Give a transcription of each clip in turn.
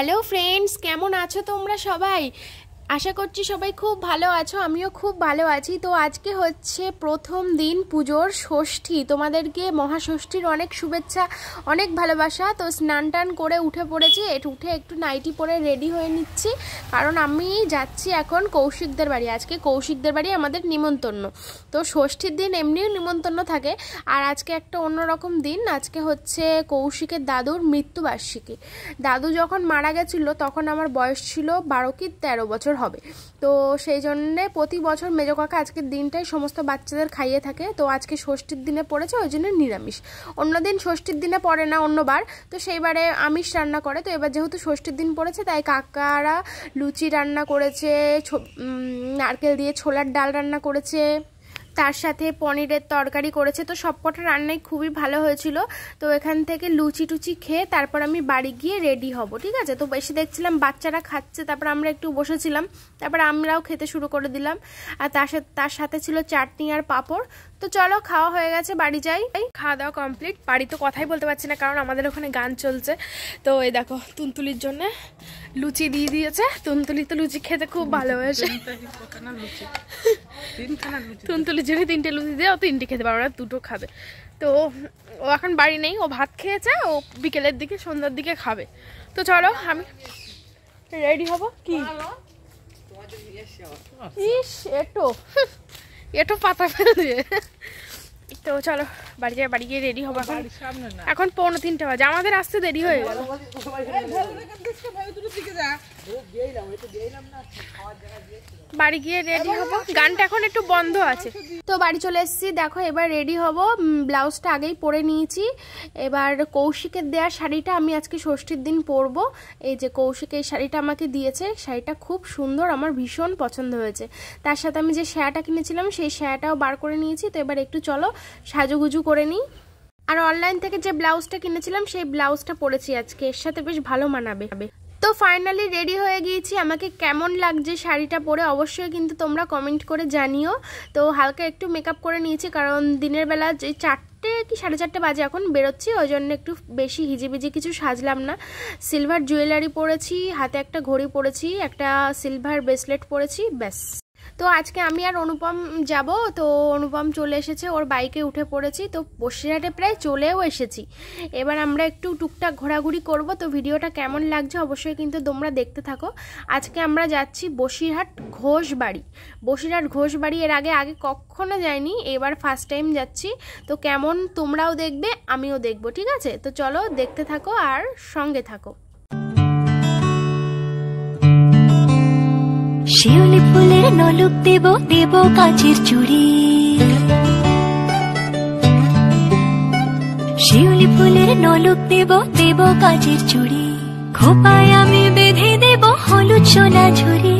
Hello friends, কেমন আছো তোমরা সবাই? আশা করছি সবাই খুব ভালো আছো, আমিও খুব ভালো আছি। তো আজকে হচ্ছে প্রথম দিন পুজোর ষষ্ঠী। তোমাদেরকে মহাষষ্ঠীর অনেক শুভেচ্ছা, অনেক ভালোবাসা। তো স্নান টান করে উঠে পড়েছি, উঠে একটু নাইটি পরে রেডি হয়ে নিচ্ছি, কারণ আমি যাচ্ছি এখন কৌশিকদের বাড়ি। আজকে কৌশিকদের বাড়ি আমাদের নিমন্ত্রণ। তো ষষ্ঠীর দিন এমনিও নিমন্ত্রণ থাকে, আর আজকে একটা অন্যরকম দিন। আজকে হচ্ছে কৌশিকের দাদুর মৃত্যুবার্ষিকী। দাদু যখন মারা গেছিলো তখন আমার বয়স ছিল 12 কি 13 বছর হবে। তো সেই জন্যে প্রতি বছর মেজো কাকা আজকের দিনটাই সমস্ত বাচ্চাদের খাইয়ে থাকে। তো আজকে ষষ্ঠীর দিনে পড়েছে, ওই জন্য নিরামিষ। অন্যদিন ষষ্ঠীর দিনে পড়ে না, অন্যবার তো সেইবারে আমিষ রান্না করে। তো এবার যেহেতু ষষ্ঠীর দিন পড়েছে, তাই কাকারা লুচি রান্না করেছে, নারকেল দিয়ে ছোলার ডাল রান্না করেছে, তার সাথে পনিরের তরকারি করেছে। তো সবকটা রান্নাই খুবই ভালো হয়েছিল। তো এখান থেকে লুচি টুচি খেয়ে তারপর আমি বাড়ি গিয়ে রেডি হব, ঠিক আছে? তো বেশি দেখছিলাম বাচ্চারা খাচ্ছে, তারপর আমরা একটু বসেছিলাম, তারপর আমরাও খেতে শুরু করে দিলাম। আর তার সাথে ছিল চাটনি আর পাঁপড়। তো চলো, খাওয়া হয়ে গেছে, বাড়ি যাই। খাওয়া দাওয়া কমপ্লিট। বাড়ি তো কথাই বলতে পারছি না, কারণ আমাদের ওখানে গান চলছে। তো এই দেখো, তুনতুলির জন্য লুচি দিয়ে দিয়েছে। তুনতুলি তো লুচি খেতে খুব ভালোবাসে। তুনতুলির জন্য 3টে লুচি দিয়ে ও 3টে খেতে পারবে না, 2টো খাবে। তো ও এখন বাড়ি নেই, ও ভাত খেয়েছে, ও বিকেলের দিকে সন্ধ্যার দিকে খাবে। তো চলো, আমি রেডি হব। কি ইস, এটো পাতা ফেলে দিয়ে। তো চলো বাড়ি গিয়ে রেডি হবো। এখন 2:45 বাজে, আমাদের আসতে দেরি হয়ে গেল। বাড়ি গিয়ে রেডি হবো, গানটা এখন একটু বন্ধ আছে। তো বাড়ি চলে এসেছি, দেখো এবার রেডি হব। ব্লাউজটা আগেই পরে নিয়েছি। এবার কৌশিকের দেওয়া শাড়িটা আমি আজকে ষষ্ঠীর দিন পরবো। এই যে কৌশিক এই শাড়িটা আমাকে দিয়েছে, শাড়িটা খুব সুন্দর, আমার ভীষণ পছন্দ হয়েছে। তার সাথে আমি যে শাড়িটা কিনেছিলাম সেই শাড়িটাও বার করে নিয়েছি। তো এবার একটু চলো সাজুগুজু করে নিই। আর অনলাইন থেকে যে ব্লাউজটা কিনেছিলাম সেই ব্লাউজটা পরেছি আজকে, এর সাথে বেশ ভালো মানাবে। তো ফাইনালি রেডি হয়ে গিয়েছি। আমাকে কেমন লাগছে শাড়িটা পরে অবশ্যই কিন্তু তোমরা কমেন্ট করে জানিও। তো হালকা একটু মেকআপ করে নিয়েছি, কারণ দিনের বেলা যে 4টে কি 4:30 বাজে এখন বেরোচ্ছি, ওই জন্য একটু বেশি হিজিবিজি কিছু সাজলাম না। সিলভার জুয়েলারি পরেছি, হাতে একটা ঘড়ি পরেছি, একটা সিলভার ব্রেসলেট পরেছি, ব্যাস। তো আজকে আমি আর অনুপম যাব। তো অনুপম চলে এসেছে, ওর বাইকে উঠে পড়েছি। তো বসিরহাটে প্রায় চলেও এসেছি। এবার আমরা একটু টুকটাক ঘোরাঘুরি করব। তো ভিডিওটা কেমন লাগছে অবশ্যই কিন্তু তোমরা দেখতে থাকো। আজকে আমরা যাচ্ছি বসিরহাট ঘোষবাড়ি। বসিরহাট ঘোষবাড়ি এর আগে কখনো যাইনি, এবার ফার্স্ট টাইম যাচ্ছি। তো কেমন তোমরাও দেখবে, আমিও দেখবো, ঠিক আছে? তো চলো দেখতে থাকো আর সঙ্গে থাকো। শিউলি ফুলের নলুক দেব দেব কাচের চুড়ি, শিউলি ফুলের নলুক দেব দেব কাচের চুড়ি, খোপায় আমি বেঁধে দেব হলুদ সোনা ঝুরি,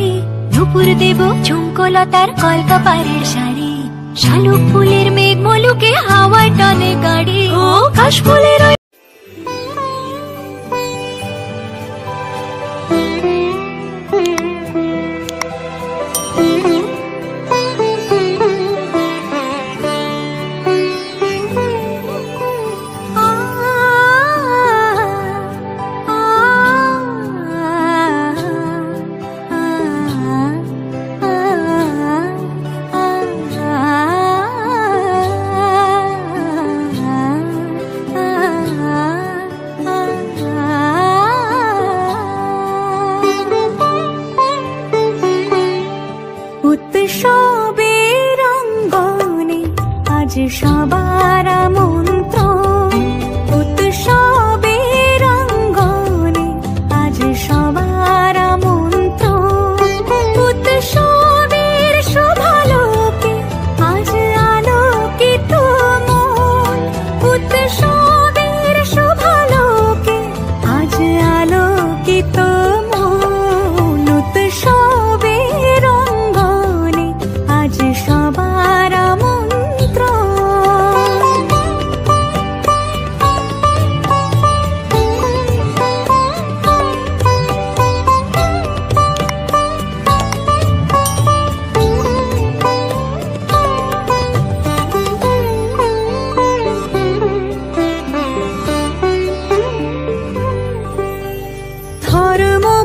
নুপুর দেব ঝুমকোলতার কলকাপাড়ের শাড়ি, শালুক ফুলের মেঘ মলুকে হাওয়ার টানে গাড়ি, ও কাশ ফুলের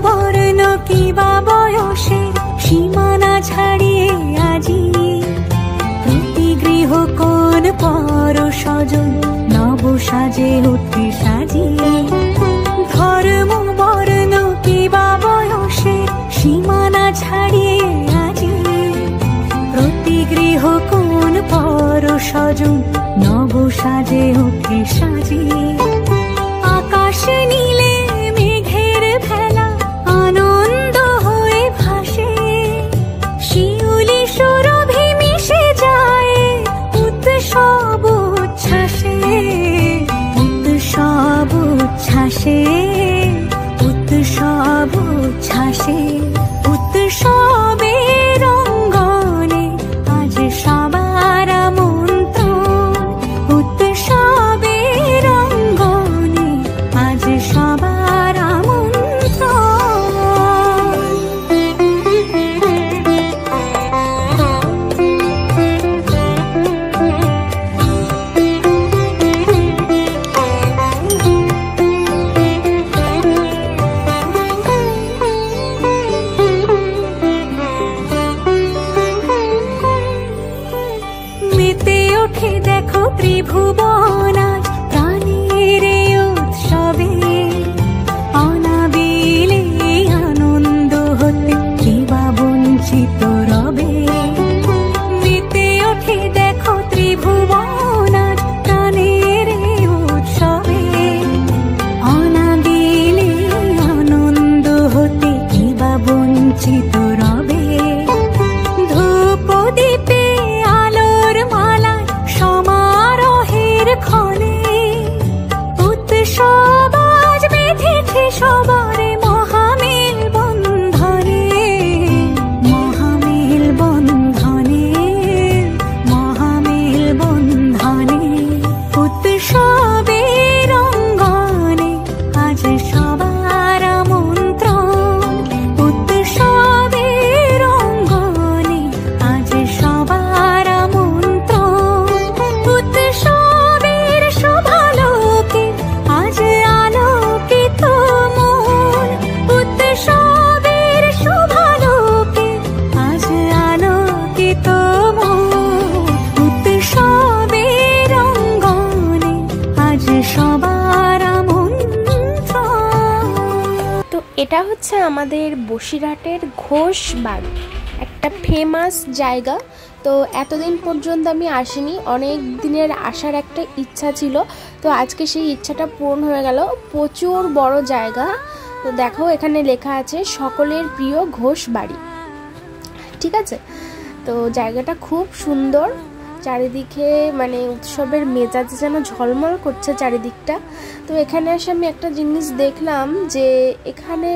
বর্ণ কিবা বয়সের সীমানা ছাড়িয়ে আজি প্রতি গৃহ কোন পর স্বজন নব সাজে উঠে সাজিয়ে। ধর্ম বর্ণ কিবা বয়সের সীমানা ছাড়িয়ে আজি প্রতি গৃহ কোন পর স্বজন নব সাজে উঠে সাজিয়ে। আকাশ নীলে মেঘের ভেলা আনন্দ হয়ে ভাসে শিউলি সুরভি মিশে যায় উৎসব উচ্ছ্বাসে উৎসব উচ্ছ্বাসে উৎসব উচ্ছ্বাসে। উৎসবের অঙ্গনে আজ সবার আমন্ত্রণ উৎসবের অঙ্গনে আজ সবার মেতে ওঠে দেখো ত্রিভুবন আজ প্রাণের উৎসবে অনাবিলে আনন্দ হতে কিবা বঞ্চিত রবে। মেতে ওঠে দেখো ত্রিভুবন আজ প্রাণের উৎসবে অনাবিলে আনন্দ হতে কিবা বঞ্চিত রবে। ধূপ দীপে আলোর মালায় সমারোহের ক্ষণে উৎসব আজ বেঁধেছে সবারে মহামেল বন্ধনে মহামেল বন্ধনে মহামেল বন্ধনে। উৎসবের অঙ্গনে আজ সবার আমন্ত্রণ উৎসবের অঙ্গনে আজ সবার আমন্ত্রণ। উৎসবের শোভালোকে আজ আলোকিত মন উৎসবের শোভালোকে আজ আলোকিত মন। উৎসবের অঙ্গনে আজ সবার আমন্ত্রণ। তো এটা হচ্ছে আমাদের বসিরহাটের ঘোষবাড়ি, একটা ফেমাস জায়গা। তো এতদিন পর্যন্ত আমি আসিনি, অনেক দিনের আসার একটা ইচ্ছা ছিল, তো আজকে সেই ইচ্ছাটা পূরণ হয়ে গেল। প্রচুর বড় জায়গা। তো দেখো এখানে লেখা আছে সকলের প্রিয় ঘোষবাড়ি, ঠিক আছে। তো জায়গাটা খুব সুন্দর, চারিদিকে মানে উৎসবের মেজাজ যেন ঝলমল করছে চারিদিকটা। তো এখানে এসে আমি একটা জিনিস দেখলাম যে এখানে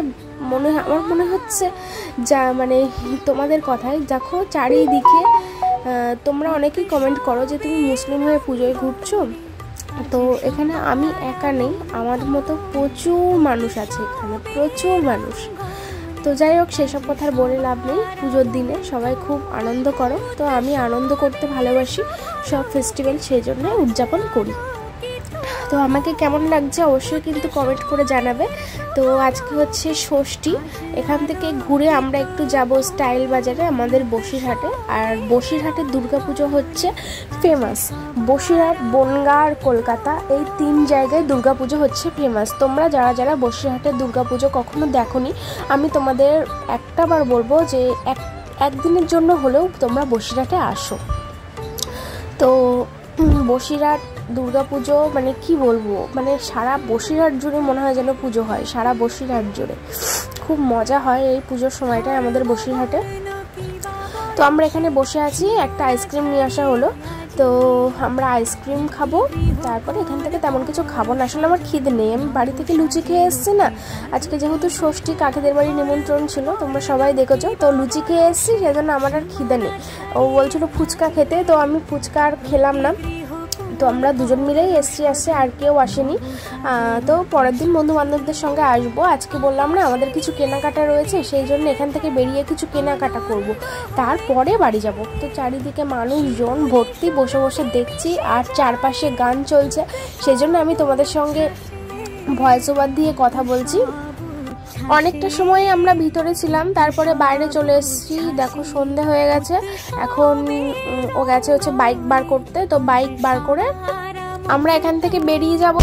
আমার মনে হচ্ছে যা মানে তোমাদের কথায় দেখো চারিদিকে তোমরা অনেকেই কমেন্ট করো যে তুমি মুসলিম হয়ে পুজোয় ঘুরছো, তো এখানে আমি একা নেই, আমার মতো প্রচুর মানুষ আছে এখানে, প্রচুর মানুষ। তো যাই হোক সেসব কথা বলে লাভ নেই, পুজোর দিনে সবাই খুব আনন্দ করো। তো আমি আনন্দ করতে ভালোবাসি, সব ফেস্টিভ্যাল সেই জন্য উদযাপন করি। তো আমাকে কেমন লাগছে অবশ্যই কিন্তু কমেন্ট করে জানাবে। তো আজকে হচ্ছে ষষ্ঠী, এখান থেকে ঘুরে আমরা একটু যাব স্টাইল বাজারে আমাদের বসিরহাটে। আর বসিরহাটের দুর্গাপুজো হচ্ছে ফেমাস, বসিরহাট, বনগাঁ আর কলকাতা এই 3 জায়গায় দুর্গাপুজো হচ্ছে ফেমাস। তোমরা যারা যারা বসিরহাটের দুর্গাপুজো কখনো দেখোনি, আমি তোমাদের একটাবার বলবো যে একদিনের জন্য হলেও তোমরা বসিরহাটে আসো। তো বসিরহাট দুর্গাপুজো মানে কি বলবো, মানে সারা বসিরহাট জুড়ে মনে হয় যেন পুজো হয়, সারা বসিরহাট জুড়ে খুব মজা হয় এই পুজোর সময়টায় আমাদের বসিরহাটে। তো আমরা এখানে বসে আছি, একটা আইসক্রিম নিয়ে আসা হলো, তো আমরা আইসক্রিম খাবো, তারপরে এখান থেকে তেমন কিছু খাবো না, আসলে আমার খিদে নেই, আমি বাড়ি থেকে লুচি খেয়ে এসেছি না, আজকে যেহেতু ষষ্ঠী কাকিদের বাড়ি নিমন্ত্রণ ছিল, তোমরা সবাই দেখেছো, তো লুচি খেয়ে এসেছি, সেজন্য আমার আর খিদে নেই। ও বলছিল ফুচকা খেতে, তো আমি ফুচকা আর খেলাম না। তো আমরা দুজন মিলেই এসছি, আর কেউ আসেনি। তো পরের দিন বন্ধু বান্ধবদের সঙ্গে আসবো। আজকে বললাম না আমাদের কিছু কেনাকাটা রয়েছে, সেই জন্য এখান থেকে বেরিয়ে কিছু কেনাকাটা করব, তারপরে বাড়ি যাব। তো চারিদিকে মানুষজন ভর্তি, বসে বসে দেখছি, আর চারপাশে গান চলছে, সেই জন্য আমি তোমাদের সঙ্গে ভয়েস ওভার দিয়ে কথা বলছি। অনেকটা সময় আমরা ভিতরে ছিলাম, তারপরে বাইরে চলে এসেছি। দেখো সন্ধে হয়ে গেছে, এখন ও গেছে হচ্ছে বাইক বার করতে। তো বাইক বার করে আমরা এখান থেকে বেরিয়ে যাব।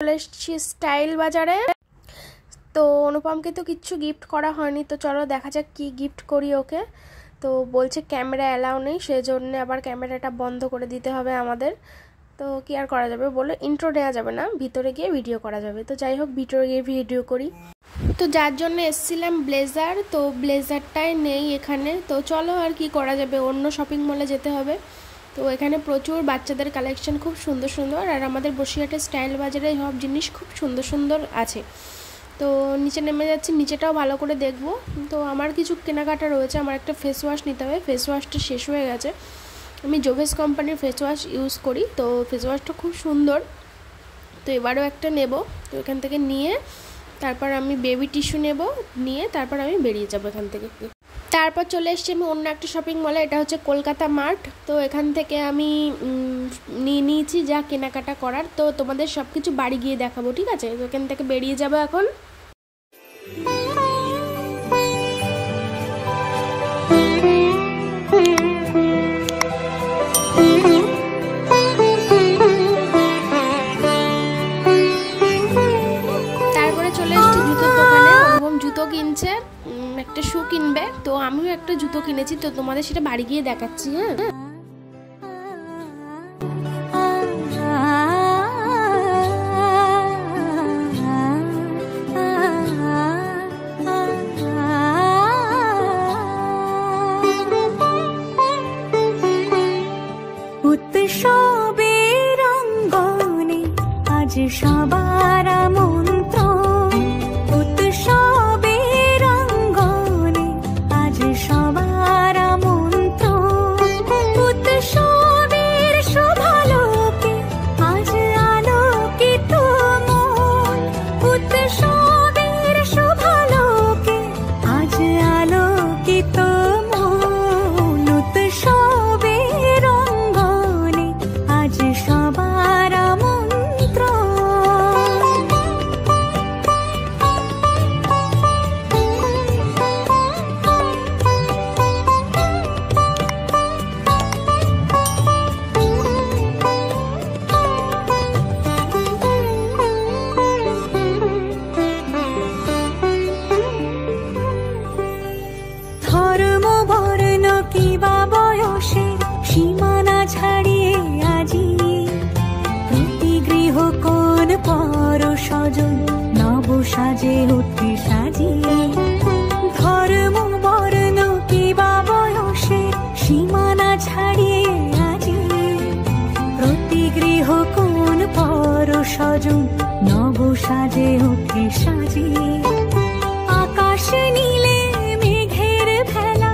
চলে এসেছি স্টাইল বাজারে। তো অনুপমকে তো কিচ্ছু গিফট করা হয়নি, তো চলো দেখা যাক কি গিফট করি ওকে। তো বলছে ক্যামেরা অ্যালাউ নেই, সেজন্য আবার ক্যামেরাটা বন্ধ করে দিতে হবে আমাদের। তো কি আর করা যাবে বলো, ইন্ট্রো দেওয়া যাবে না, ভিতরে গিয়ে ভিডিও করা যাবে। তো যাই হোক ভিতরে গিয়ে ভিডিও করি। তো যার জন্য এসেছিলাম ব্লেজার, তো ব্লেজারটাই নেই এখানে। তো চলো আর কি করা যাবে, অন্য শপিং মলে যেতে হবে। তো এখানে প্রচুর বাচ্চাদের কালেকশন খুব সুন্দর সুন্দর, আর আমাদের বসিরহাটের স্টাইল বাজারে সব জিনিস খুব সুন্দর সুন্দর আছে। তো নিচে নেমে যাচ্ছি, নিচেটাও ভালো করে দেখব। তো আমার কিছু কেনাকাটা রয়েছে, আমার একটা ফেস ওয়াশ নিতে হবে, ফেস ওয়াশটা শেষ হয়ে গেছে। আমি জোভেস কোম্পানির ফেস ওয়াশ ইউজ করি, তো ফেস ওয়াশটা খুব সুন্দর। তো এবারেও একটা নেব, তো এখান থেকে নিয়ে তারপর আমি বেবি টিস্যু নেব, নিয়ে তারপর আমি বেরিয়ে যাব এখান থেকে। তারপর চলে এসেছি আমি অন্য একটা শপিং মলে, এটা হচ্ছে কলকাতা মার্ট। তো এখান থেকে আমি নিয়ে নিয়েছি যা কেনাকাটা করার। তো তোমাদের সব কিছু বাড়ি গিয়ে দেখাবো, ঠিক আছে? তো এখান থেকে বেরিয়ে যাবো এখন। তারপরে চলে এসেছি জুতোর দোকানে, এবং জুতো কিনছে, একটা শু কিনবে। তো আমিও একটা জুতো কিনেছি, তো তোমাদের সেটা বাড়ি গিয়ে দেখাচ্ছি। হ্যাঁ, উৎসবের অঙ্গনে আজ সবার মন্ত্র, উৎসবের অঙ্গনে আজ সবার মন্ত্র, উৎসবের শোভালোকে আজ আলোকিত মন, উৎসবের শোভালোকে আজ আলোকিত মন, উৎসবের অঙ্গনে আজ সবার মন্ত্র। ধর্ম বর্ণ কিবা বয়সে সীমানা ছাড়িয়ে আজি প্রতি গৃহ কোন পর স্বজন নব সাজে উঠে সাজিয়ে, ধর্ম বর্ণ কিবা বয়সে সীমানা ছাড়িয়ে আজি প্রতি গৃহ কোন পর স্বজন নব সাজে উঠে সাজিয়ে, আকাশ নীলে মেঘের ভেলা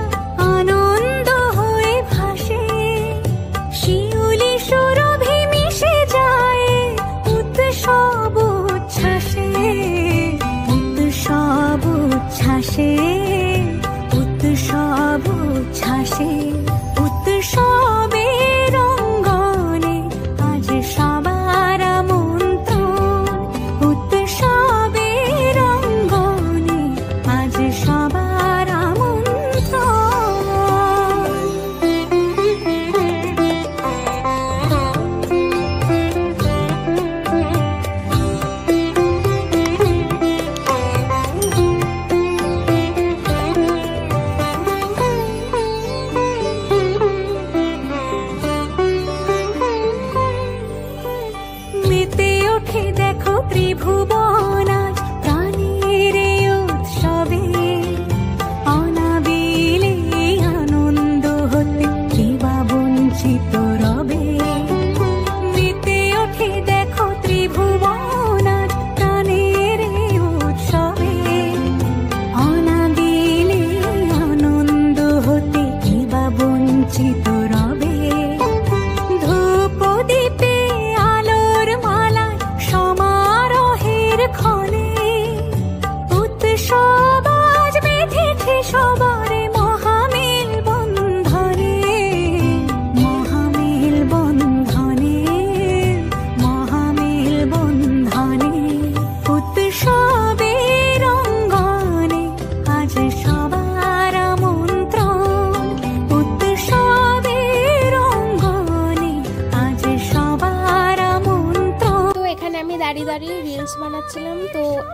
আনন্দ হয়ে ভাসে, শিউলি সুরভি মিশে যায় উৎসব উচ্ছ্বাসে, উৎসব উচ্ছ্বাসে, উৎসব উচ্ছ্বাসে, উৎসবের অঙ্গনে আজ সবার মন্ত্র, উৎসবের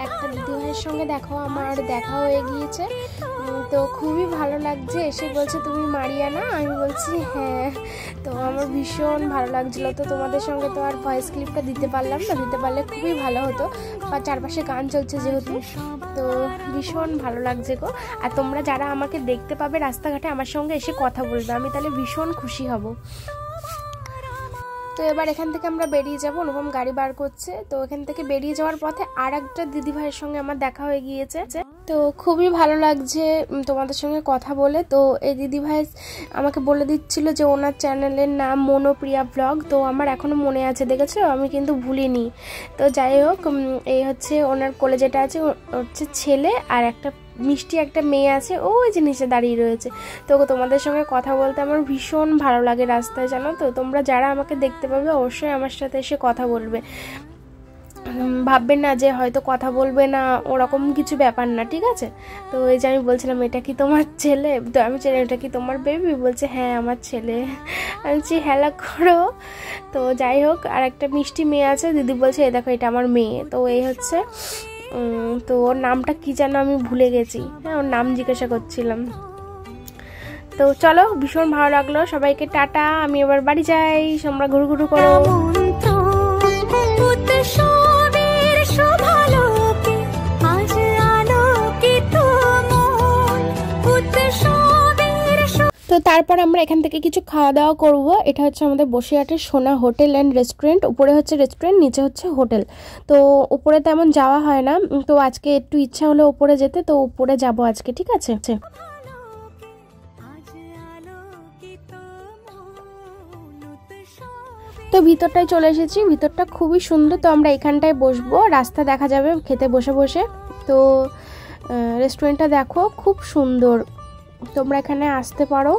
একটা দিদিভাইয়ের সঙ্গে দেখো আমার দেখা হয়ে গিয়েছে, তো খুবই ভালো লাগছে। এসে বলছে তুমি মারিয়ানা, আমি বলছি হ্যাঁ। তো আমার ভীষণ ভালো লাগছিলো। তো তোমাদের সঙ্গে তো আর ভয়েস ক্লিপটা দিতে পারলাম না, দিতে পারলে খুবই ভালো হতো, বা চারপাশে গান চলছে যেহেতু, তো ভীষণ ভালো লাগছে গো। আর তোমরা যারা আমাকে দেখতে পাবে রাস্তাঘাটে আমার সঙ্গে এসে কথা বলবে, আমি তাহলে ভীষণ খুশি হব। তো এবার এখান থেকে আমরা বেরিয়ে যাব, অনুপম গাড়ি বার করছে। তো এখান থেকে বেরিয়ে যাওয়ার পথে আর একটা দিদিভাইয়ের সঙ্গে আমার দেখা হয়ে গিয়েছে। তো খুবই ভালো লাগছে তোমাদের সঙ্গে কথা বলে। তো এই দিদিভাই আমাকে বলে দিচ্ছিল যে ওনার চ্যানেলের নাম মনোপ্রিয়া ব্লগ। তো আমার এখনও মনে আছে, দেখেছো, আমি কিন্তু ভুলিনি। তো যাই হোক, এই হচ্ছে ওনার কোলে যেটা আছে হচ্ছে ছেলে, আর একটা মিষ্টি একটা মেয়ে আছে, ওই যে নিচে দাঁড়িয়ে রয়েছে। তো তোমাদের সঙ্গে কথা বলতে আমার ভীষণ ভালো লাগে রাস্তায়, জানো তো। তোমরা যারা আমাকে দেখতে পাবে অবশ্যই আমার সাথে এসে কথা বলবে, ভাববেন না যে হয়তো কথা বলবে না, ওরকম কিছু ব্যাপার না, ঠিক আছে। তো এই যে আমি বলছিলাম এটা কি তোমার ছেলে, তো আমি ছেলে এটা কি তোমার বেবি, বলছে হ্যাঁ আমার ছেলে। আমি বলছি হেলা করো। তো যাই হোক, আর একটা মিষ্টি মেয়ে আছে, দিদি বলছে এই দেখো এটা আমার মেয়ে। তো এই হচ্ছে, তো ওর নামটা কি যেন আমি ভুলে গেছি, হ্যাঁ ওর নাম জিজ্ঞাসা করছিলাম। তো চলো, ভীষণ ভালো লাগলো, সবাইকে টাটা, আমি এবার বাড়ি যাই, তোমরা ঘুরু ঘুরু করো। তো তারপর আমরা এখান থেকে কিছু খাওয়া দাওয়া করব। এটা হচ্ছে আমাদের বসিরহাটের সোনা হোটেল অ্যান্ড রেস্টুরেন্ট। উপরে হচ্ছে রেস্টুরেন্ট, নিচে হচ্ছে হোটেল। তো উপরে তেমন যাওয়া হয় না, তো আজকে একটু ইচ্ছা হলো উপরে যেতে, তো উপরে যাব আজকে, ঠিক আছে। তো ভিতরটায় চলে এসেছি, ভিতরটা খুবই সুন্দর। তো আমরা এখানটায় বসবো, রাস্তা দেখা যাবে খেতে বসে বসে। তো রেস্টুরেন্টটা দেখো খুব সুন্দর, তোমরা এখানে আসতে পারো।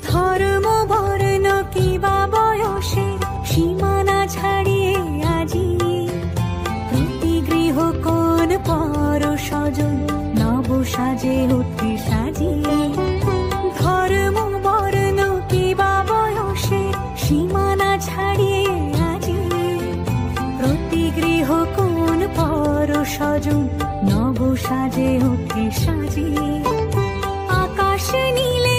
ধর্ম বর্ণ কিবা বয়সের সীমানা ছাড়িয়ে আজি প্রতি গৃহ কোন পর স্বজন নব সাজে উঠে সাজিয়ে। ধর্ম বর্ণ কিবা বয়সের সীমানা ছাড়িয়ে আজি প্রতি গৃহ কোন পর স্বজন নব সাজে উঠে সাজিয়ে। আকাশ নীলে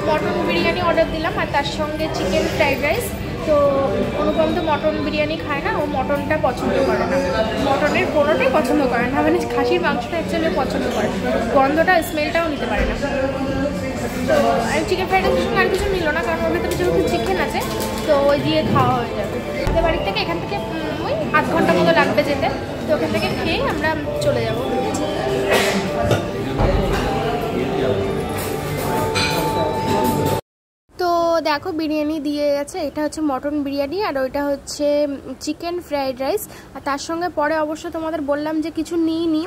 মটন বিরিয়ানি অর্ডার দিলাম, আর তার সঙ্গে চিকেন ফ্রাইড রাইস। তো অনুপম তো মটন বিরিয়ানি খায় না, ও মটনটা পছন্দ করে না, মটনের কোনোটাই পছন্দ করে না, মানে খাসির মাংসটা অ্যাকচুয়ালি পছন্দ করে, গন্ধটা স্মেলটাও নিতে পারে না। তো চিকেন ফ্রাইড রাইসের সঙ্গে আর কিছু নিল না, কারণ ওর ভিতরে যেহেতু চিকেন আছে, তো ওই দিয়ে খাওয়া হয়ে যাবে। আমাদের বাড়ির থেকে এখান থেকে ওই আধ ঘন্টা মতো লাগবে যেতে, তো ওখান থেকে খেয়ে আমরা চলে যাব। তো দেখো বিরিয়ানি দিয়ে গেছে, এটা হচ্ছে মটন বিরিয়ানি, আর ওইটা হচ্ছে চিকেন ফ্রাইড রাইস। আর তার সঙ্গে পরে অবশ্য তোমাদের বললাম যে কিছু নিইনি,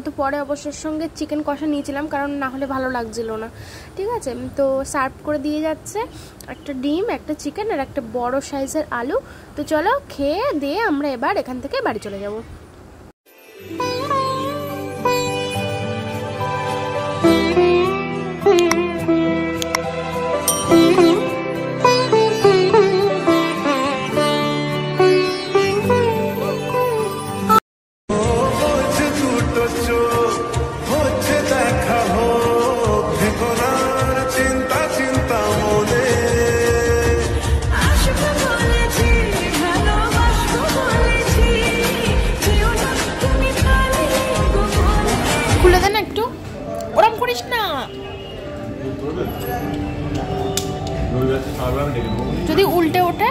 তো পরে অবশ্যের সঙ্গে চিকেন কষা নিয়েছিলাম, কারণ না হলে ভালো লাগছিল না, ঠিক আছে। তো সার্ভ করে দিয়ে যাচ্ছে একটা ডিম, একটা চিকেন, আর একটা বড় সাইজের আলু। তো চলো খেয়ে দিয়ে আমরা এবার এখান থেকে বাড়ি চলে যাব। খুলে দেন একটু, ওরম করিস না, যদি উল্টে ওঠে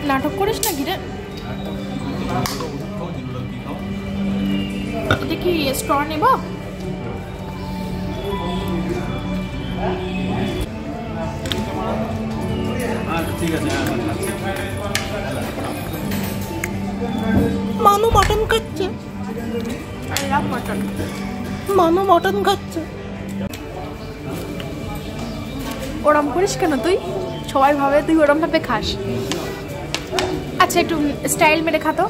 নাটক করিস না ঘিরে। এটা কি স্ট্র নেব? মানু মটন খাচ্ছে, মানু মটন খাচ্ছে। ওরম করিস কেন তুই? সবাই ভাবে তুই ওরম ভাবে খাস। আচ্ছা একটু স্টাইল মেরে খাতো।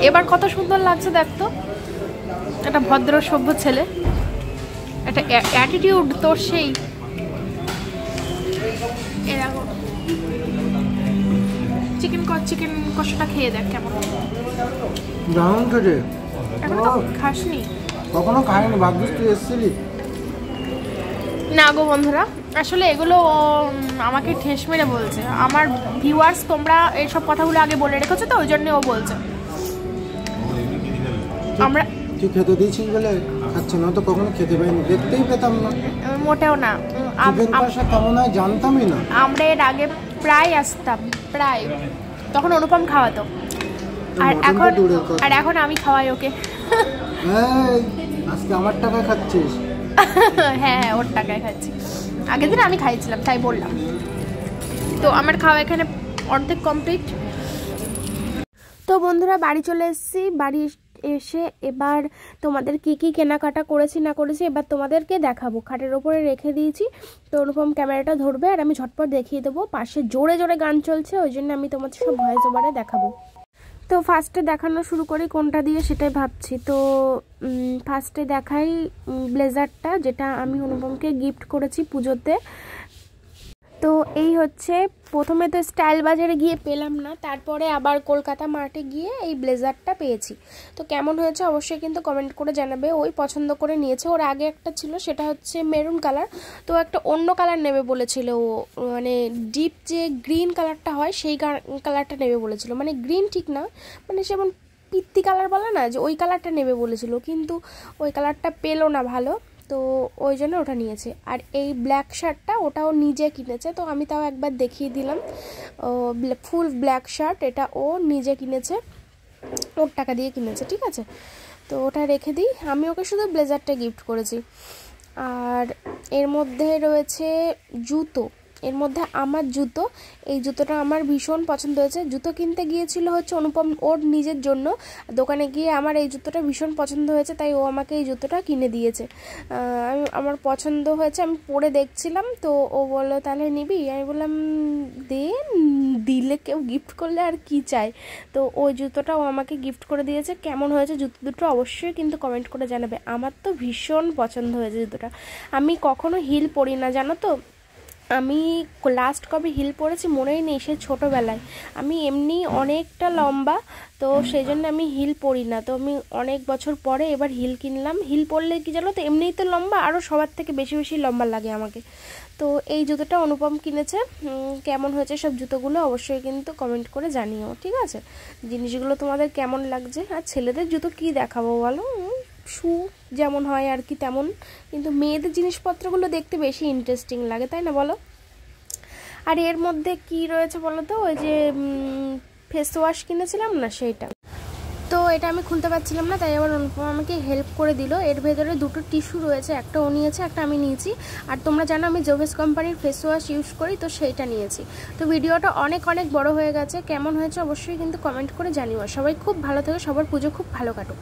এবার কত সুন্দর লাগছে দেখতো, একটা ভদ্র সভ্য ছেলে, একটা অ্যাটিটিউড তোর সেই। এরকম চিকেন কষাটা খেয়ে দেখ কেমন। দারুণ খেতে। এখন তো খাসনি? কখনো খাইনি, ভাগ্যিস তুই এসেছিলি। না গো বন্ধুরা, আসলে এগুলো আমাকে ঠেস মেরে বলছে। আমার ভিউয়ার্স তোমরা এইসব কথাগুলো আগে বলে রেখেছো তো, ওই জন্য ও বলছে। আমরা তুই খেতে দিয়েছিস বলে খাচ্ছি, না তো কখনো খেতে পাইনি, দেখতেই পেতাম না। মোটেও না, চিকেন কষা কেমন হয় জানতামই না। আমরা এর আগে প্রায় আসতাম, প্রায়, তখন অনুপম খাওয়াতো। আর এখন আমি খাওয়াই ওকে। আজকে আমার টাকায় খাচ্ছিস? হ্যাঁ, ওর টাকায় খাচ্ছি। আগের দিন আমি খাইছিলাম তাই বললাম। তো আমার খাওয়া এখানে অর্ধেক কমপ্লিট। তো বন্ধুরা বাড়ি চলে এসেছি। বাড়ি এসে এবার তোমাদের কি কি কেনাকাটা করেছি না করেছি এবার তোমাদেরকে দেখাবো। খাটের ওপরে রেখে দিয়েছি, তো অনুপম ক্যামেরাটা ধরবে আর আমি ঝটপট দেখিয়ে দেবো। পাশে জোরে জোরে গান চলছে, ওই জন্য আমি তোমাদের সব ভয়েস ওভারে দেখাবো। তো ফার্স্টে দেখানো শুরু করি কোনটা দিয়ে সেটাই ভাবছি। তো ফার্স্টে দেখাই ব্লেজারটা, যেটা আমি অনুপমকে গিফট করেছি পুজোতে। তো এই হচ্ছে, প্রথমে তো স্টাইল বাজারে গিয়ে পেলাম না, তারপরে আবার কলকাতা মার্টে গিয়ে এই ব্লেজারটা পেয়েছি। তো কেমন হয়েছে অবশ্যই কিন্তু কমেন্ট করে জানাবে। ওই পছন্দ করে নিয়েছে। ওর আগে একটা ছিল, সেটা হচ্ছে মেরুন কালার, তো একটা অন্য কালার নেবে বলেছিল ও, মানে ডিপ যে গ্রিন কালারটা হয় সেই কালারটা নেবে বলেছিল। মানে গ্রিন ঠিক না, মানে যেমন পিত্তি কালার বলে না, যে ওই কালারটা নেবে বলেছিল, কিন্তু ওই কালারটা পেলো না ভালো, তো ওই জন্য ওটা নিয়েছে। আর এই ব্ল্যাক শার্টটা ওটাও নিজে কিনেছে, তো আমি তাও একবার দেখিয়ে দিলাম। ফুল ব্ল্যাক শার্ট, এটা ও নিজে কিনেছে, ওর টাকা দিয়ে কিনেছে, ঠিক আছে। তো ওটা রেখে দিই, আমি ওকে শুধু ব্লেজারটা গিফট করেছি। আর এর মধ্যে রয়েছে জুতো, এর মধ্যে আমার জুতো, এই জুতোটা আমার ভীষণ পছন্দ হয়েছে। জুতো কিনতে গিয়েছিল হচ্ছে অনুপম ওর নিজের জন্য, দোকানে গিয়ে আমার এই জুতোটা ভীষণ পছন্দ হয়েছে, তাই ও আমাকে এই জুতোটা কিনে দিয়েছে। আমার পছন্দ হয়েছে, আমি পরে দেখছিলাম, তো ও বললো তাহলে নিবি? আমি বললাম দিলে কেউ গিফট করলে আর কি চাই। তো ওই জুতোটা ও আমাকে গিফট করে দিয়েছে। কেমন হয়েছে জুতো দুটো অবশ্যই কিন্তু কমেন্ট করে জানাবে। আমার তো ভীষণ পছন্দ হয়েছে জুতোটা। আমি কখনো হিল পরি না জানো তো, আমি লাস্ট কবে হিল পরেছি মনেই নেই, সে ছোটোবেলায়। আমি এমনি অনেকটা লম্বা, তো সেই জন্য আমি হিল পরি না। তো আমি অনেক বছর পরে এবার হিল কিনলাম। হিল পরলে কি জানো তো, এমনিই তো লম্বা, আরও সবার থেকে বেশি বেশি লম্বা লাগে আমাকে। তো এই জুতোটা অনুপম কিনেছে। কেমন হয়েছে সব জুতোগুলো অবশ্যই কিন্তু কমেন্ট করে জানিও, ঠিক আছে। জিনিসগুলো তোমাদের কেমন লাগছে। আর ছেলেদের জুতো কি দেখাবো বলো, শু যেমন হয় আর কি তেমন, কিন্তু মেয়েদের জিনিসপত্রগুলো দেখতে বেশি ইন্টারেস্টিং লাগে, তাই না বলো। আর এর মধ্যে কি রয়েছে বলো তো, ওই যে ফেস ওয়াশ কিনেছিলাম না সেইটা, তো এটা আমি খুলতে পারছিলাম না, তাই আবার অনুপম আমাকে হেল্প করে দিল। এর ভেতরে দুটো টিস্যু রয়েছে, একটা ও নিয়েছে, একটা আমি নিয়েছি। আর তোমরা জানো আমি জোভেস কোম্পানির ফেস ওয়াশ ইউজ করি, তো সেইটা নিয়েছি। তো ভিডিওটা অনেক অনেক বড় হয়ে গেছে, কেমন হয়েছে অবশ্যই কিন্তু কমেন্ট করে জানিও। সবাই খুব ভালো থাকে, সবার পুজো খুব ভালো কাটুক।